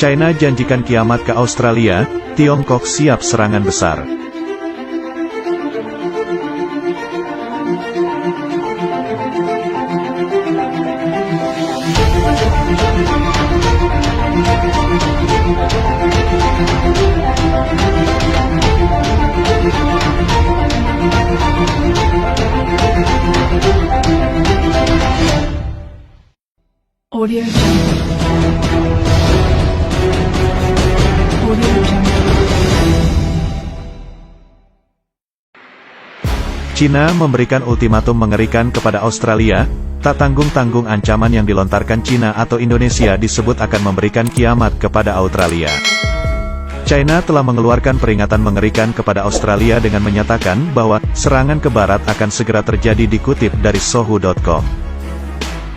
China janjikan kiamat ke Australia, Tiongkok siap serangan besar. Audio Jungle. Audio Jungle. China memberikan ultimatum mengerikan kepada Australia. Tak tanggung-tanggung ancaman yang dilontarkan China atau Indonesia disebut akan memberikan kiamat kepada Australia. China telah mengeluarkan peringatan mengerikan kepada Australia dengan menyatakan bahwa serangan ke barat akan segera terjadi, dikutip dari Sohu.com.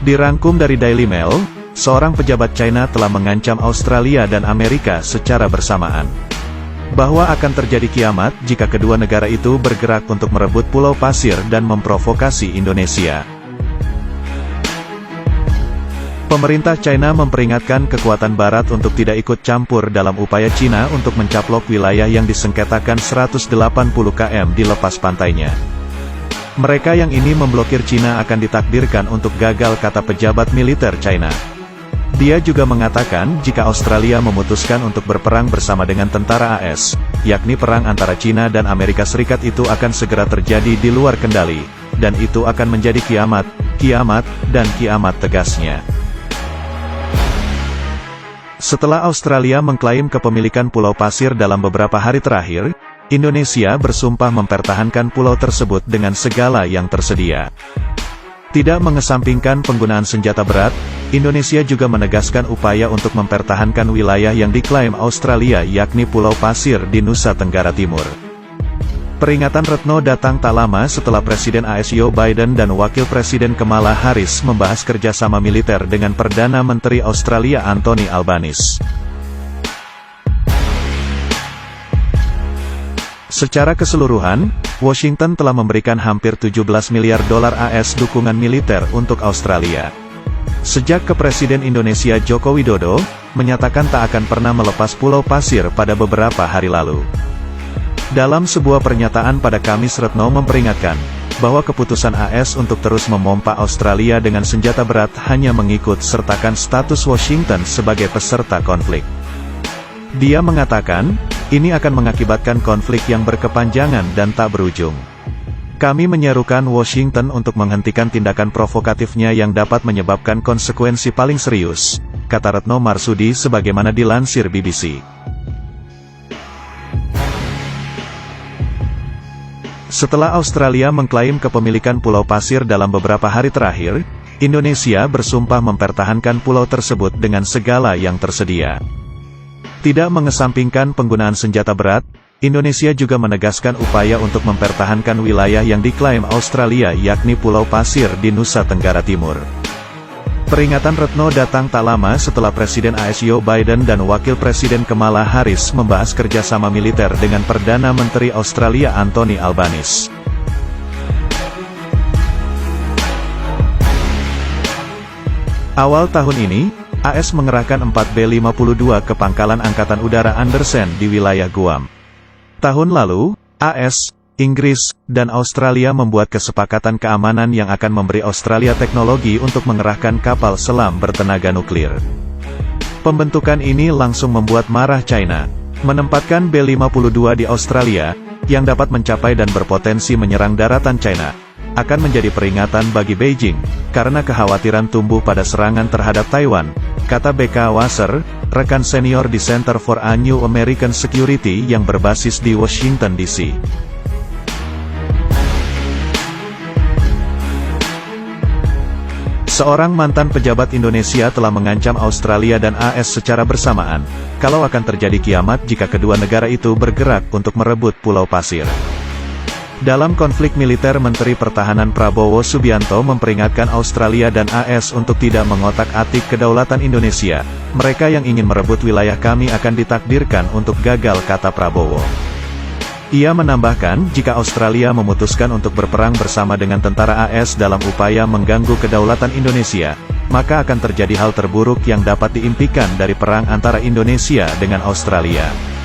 Dirangkum dari Daily Mail, seorang pejabat China telah mengancam Australia dan Amerika secara bersamaan bahwa akan terjadi kiamat jika kedua negara itu bergerak untuk merebut pulau pasir dan memprovokasi Indonesia. Pemerintah China memperingatkan kekuatan Barat untuk tidak ikut campur dalam upaya China untuk mencaplok wilayah yang disengketakan 180 km di lepas pantainya. Mereka yang ini memblokir China akan ditakdirkan untuk gagal, kata pejabat militer China. Dia juga mengatakan jika Australia memutuskan untuk berperang bersama dengan tentara AS, yakni perang antara China dan Amerika Serikat, itu akan segera terjadi di luar kendali, dan itu akan menjadi kiamat, dan kiamat, tegasnya. Setelah Australia mengklaim kepemilikan pulau pasir dalam beberapa hari terakhir, Indonesia bersumpah mempertahankan pulau tersebut dengan segala yang tersedia. Tidak mengesampingkan penggunaan senjata berat, Indonesia juga menegaskan upaya untuk mempertahankan wilayah yang diklaim Australia, yakni Pulau Pasir di Nusa Tenggara Timur. Peringatan Retno datang tak lama setelah Presiden AS Joe Biden dan Wakil Presiden Kamala Harris membahas kerjasama militer dengan Perdana Menteri Australia Anthony Albanese. Secara keseluruhan, Washington telah memberikan hampir 17 miliar dolar AS dukungan militer untuk Australia. Sejak Presiden Indonesia Joko Widodo menyatakan tak akan pernah melepas Pulau Pasir pada beberapa hari lalu. Dalam sebuah pernyataan pada Kamis, Retno memperingatkan bahwa keputusan AS untuk terus memompa Australia dengan senjata berat hanya mengikut sertakan status Washington sebagai peserta konflik. Dia mengatakan, ini akan mengakibatkan konflik yang berkepanjangan dan tak berujung. Kami menyerukan Washington untuk menghentikan tindakan provokatifnya yang dapat menyebabkan konsekuensi paling serius, kata Retno Marsudi sebagaimana dilansir BBC. Setelah Australia mengklaim kepemilikan Pulau Pasir dalam beberapa hari terakhir, Indonesia bersumpah mempertahankan pulau tersebut dengan segala yang tersedia. Tidak mengesampingkan penggunaan senjata berat, Indonesia juga menegaskan upaya untuk mempertahankan wilayah yang diklaim Australia, yakni Pulau Pasir di Nusa Tenggara Timur. Peringatan Retno datang tak lama setelah Presiden AS Joe Biden dan Wakil Presiden Kamala Harris membahas kerjasama militer dengan Perdana Menteri Australia Anthony Albanese. Awal tahun ini, AS mengerahkan 4 B-52 ke Pangkalan Angkatan Udara Andersen di wilayah Guam. Tahun lalu, AS, Inggris, dan Australia membuat kesepakatan keamanan yang akan memberi Australia teknologi untuk mengerahkan kapal selam bertenaga nuklir. Pembentukan ini langsung membuat marah China. Menempatkan B-52 di Australia, yang dapat mencapai dan berpotensi menyerang daratan China, akan menjadi peringatan bagi Beijing, karena kekhawatiran tumbuh pada serangan terhadap Taiwan, kata BK Wasser, rekan senior di Center for a New American Security yang berbasis di Washington, D.C. Seorang mantan pejabat Indonesia telah mengancam Australia dan AS secara bersamaan, kalau akan terjadi kiamat jika kedua negara itu bergerak untuk merebut Pulau Pasir. Dalam konflik militer, Menteri Pertahanan Prabowo Subianto memperingatkan Australia dan AS untuk tidak mengotak-atik kedaulatan Indonesia. Mereka yang ingin merebut wilayah kami akan ditakdirkan untuk gagal, kata Prabowo. Ia menambahkan, jika Australia memutuskan untuk berperang bersama dengan tentara AS dalam upaya mengganggu kedaulatan Indonesia, maka akan terjadi hal terburuk yang dapat diimpikan dari perang antara Indonesia dengan Australia.